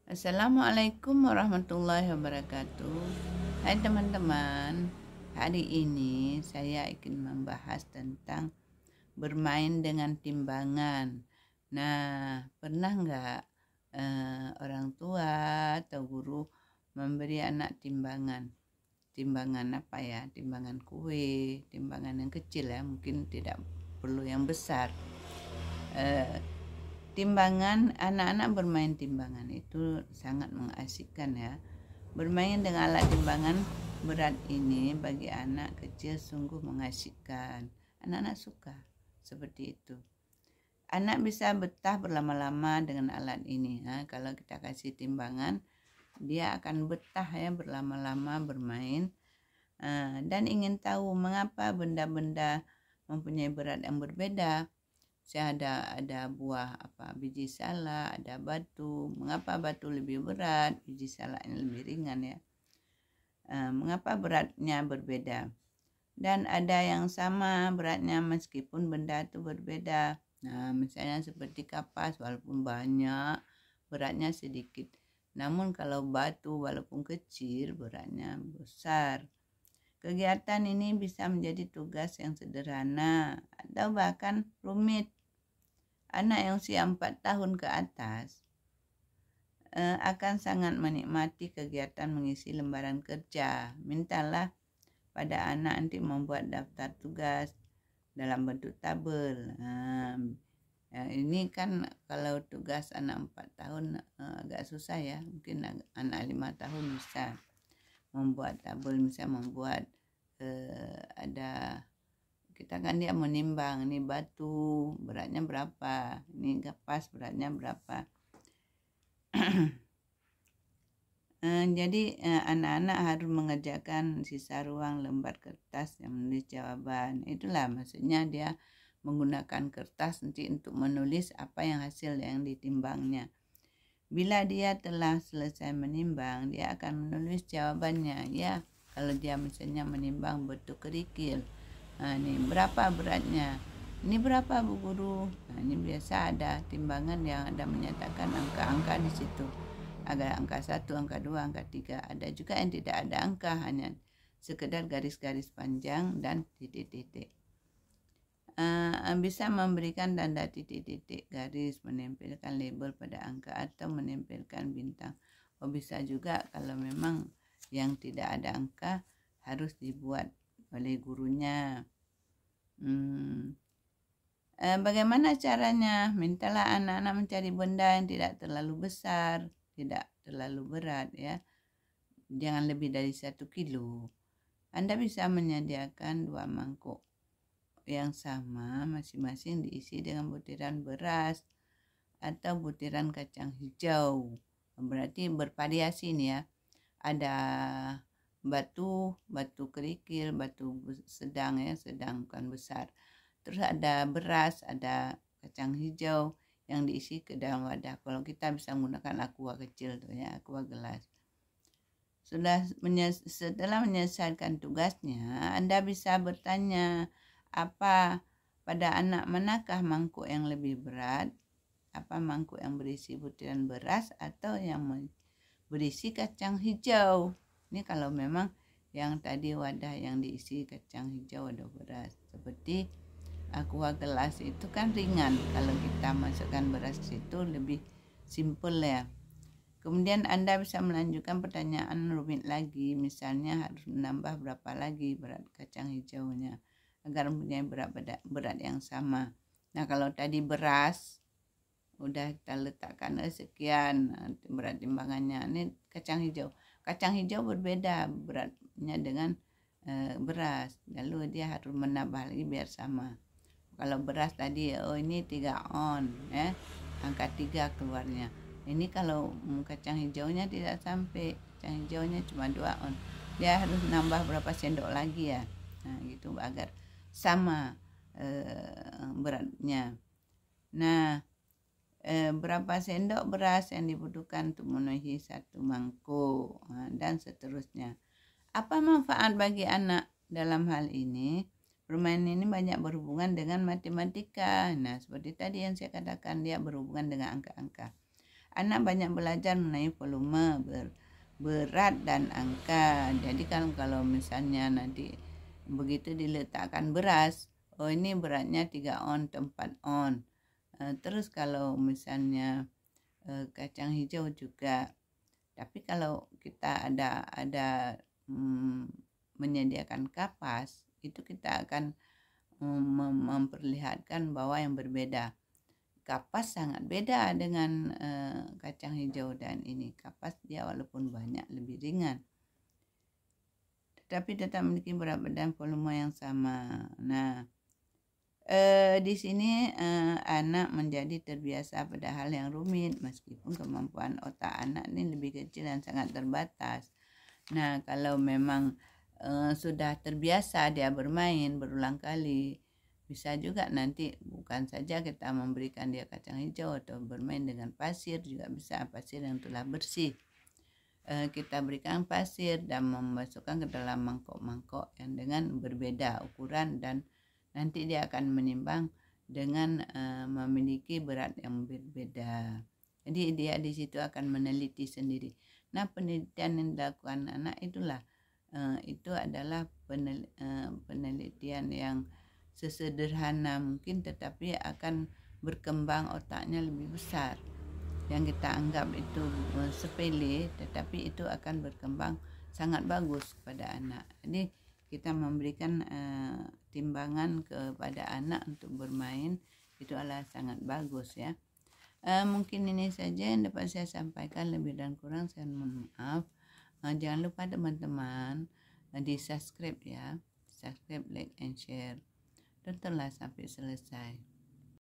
Assalamualaikum warahmatullahi wabarakatuh. Hai teman-teman, hari ini saya ingin membahas tentang bermain dengan timbangan. Nah, pernah nggak orang tua atau guru memberi anak timbangan? Timbangan apa ya? Timbangan kue, timbangan yang kecil ya, mungkin tidak perlu yang besar. Timbangan, anak-anak bermain timbangan itu sangat mengasyikkan ya. Bermain dengan alat timbangan berat ini bagi anak kecil sungguh mengasyikkan. Anak-anak suka seperti itu. Anak bisa betah berlama-lama dengan alat ini. Nah, kalau kita kasih timbangan, dia akan betah ya berlama-lama bermain. Dan ingin tahu mengapa benda-benda mempunyai berat yang berbeda. Saya ada buah biji salak, ada batu. Mengapa batu lebih berat, biji salaknya lebih ringan ya? Mengapa beratnya berbeda? Dan ada yang sama beratnya meskipun benda itu berbeda. Nah, misalnya seperti kapas, walaupun banyak, beratnya sedikit. Namun kalau batu walaupun kecil, beratnya besar. Kegiatan ini bisa menjadi tugas yang sederhana atau bahkan rumit. Anak yang usia 4 tahun ke atas akan sangat menikmati kegiatan mengisi lembaran kerja. Mintalah pada anak nanti membuat daftar tugas dalam bentuk tabel. Ini kan kalau tugas anak 4 tahun agak susah ya. Mungkin anak 5 tahun bisa membuat tabel, bisa membuat ada, kita kan dia menimbang, ini batu beratnya berapa, ini kapas beratnya berapa. Jadi anak-anak harus mengerjakan sisa ruang lembar kertas yang menulis jawaban. Itulah maksudnya dia menggunakan kertas nanti untuk menulis apa yang hasil yang ditimbangnya. Bila dia telah selesai menimbang, dia akan menulis jawabannya ya. Kalau dia misalnya menimbang batu kerikil, ini berapa beratnya, ini berapa Bu Guru. Nah, ini biasa ada timbangan yang ada menyatakan angka-angka di situ. Ada angka 1, angka 2, angka 3. Ada juga yang tidak ada angka, hanya sekedar garis-garis panjang dan titik-titik. Bisa memberikan tanda titik-titik garis, menempelkan label pada angka atau menempelkan bintang. Bisa juga kalau memang yang tidak ada angka harus dibuat oleh gurunya. Bagaimana caranya? Mintalah anak-anak mencari benda yang tidak terlalu besar, tidak terlalu berat ya. Jangan lebih dari 1 kilo. Anda bisa menyediakan 2 mangkuk yang sama, masing-masing diisi dengan butiran beras atau butiran kacang hijau. Berarti bervariasi nih ya. Ada batu kerikil, batu sedang ya, sedang bukan besar. Terus ada beras, ada kacang hijau yang diisi ke dalam wadah. Kalau kita bisa menggunakan aqua kecil tuh ya, aqua gelas. Setelah menyelesaikan tugasnya, Anda bisa bertanya, apa pada anak manakah mangkuk yang lebih berat? Apa mangkuk yang berisi butiran beras atau yang berisi kacang hijau? Ini kalau memang yang tadi wadah yang diisi kacang hijau ada beras. Seperti aqua gelas itu kan ringan, kalau kita masukkan beras itu lebih simple ya. Kemudian Anda bisa melanjutkan pertanyaan rumit lagi, misalnya harus menambah berapa lagi berat kacang hijaunya agar mempunyai berat yang sama. Nah, kalau tadi beras udah kita letakkan sekian berat timbangannya. Ini kacang hijau berbeda beratnya dengan beras, lalu dia harus menambah lagi biar sama. Kalau beras tadi ini 3 on ya, angka 3 keluarnya. Ini kalau kacang hijaunya tidak sampai, kacang hijaunya cuma 2 on, dia harus nambah berapa sendok lagi ya. Nah gitu agar sama beratnya. Nah berapa sendok beras yang dibutuhkan untuk memenuhi 1 mangkuk, dan seterusnya. Apa manfaat bagi anak dalam hal ini? Bermain ini banyak berhubungan dengan matematika. Nah, seperti tadi yang saya katakan, dia berhubungan dengan angka-angka. anak banyak belajar mengenai volume, berat dan angka. Jadi kalau misalnya nanti begitu diletakkan beras, oh ini beratnya 3 on atau 4 on. Terus kalau misalnya kacang hijau juga. Tapi kalau kita ada menyediakan kapas, itu kita akan memperlihatkan bahwa yang berbeda. Kapas sangat beda dengan kacang hijau dan ini. Kapas dia walaupun banyak lebih ringan, tetapi tetap memiliki berat badan volume yang sama. Nah, di sini anak menjadi terbiasa pada hal yang rumit meskipun kemampuan otak anak ini lebih kecil dan sangat terbatas. Nah, kalau memang sudah terbiasa dia bermain berulang kali, bisa juga nanti bukan saja kita memberikan dia kacang hijau atau bermain dengan pasir, juga bisa pasir yang telah bersih. Kita berikan pasir dan memasukkan ke dalam mangkok-mangkok yang dengan berbeda ukuran, dan nanti dia akan menimbang dengan memiliki berat yang berbeda. Jadi dia di situ akan meneliti sendiri. Nah, penelitian yang dilakukan anak itulah itu adalah penelitian yang sesederhana mungkin, tetapi akan berkembang otaknya lebih besar. Yang kita anggap itu sepele, tetapi itu akan berkembang sangat bagus kepada anak. Jadi kita memberikan timbangan kepada anak untuk bermain itu adalah sangat bagus ya. Mungkin ini saja yang dapat saya sampaikan, lebih dan kurang saya mohon maaf. Jangan lupa teman-teman di subscribe ya, subscribe, like and share. Tontonlah sampai selesai.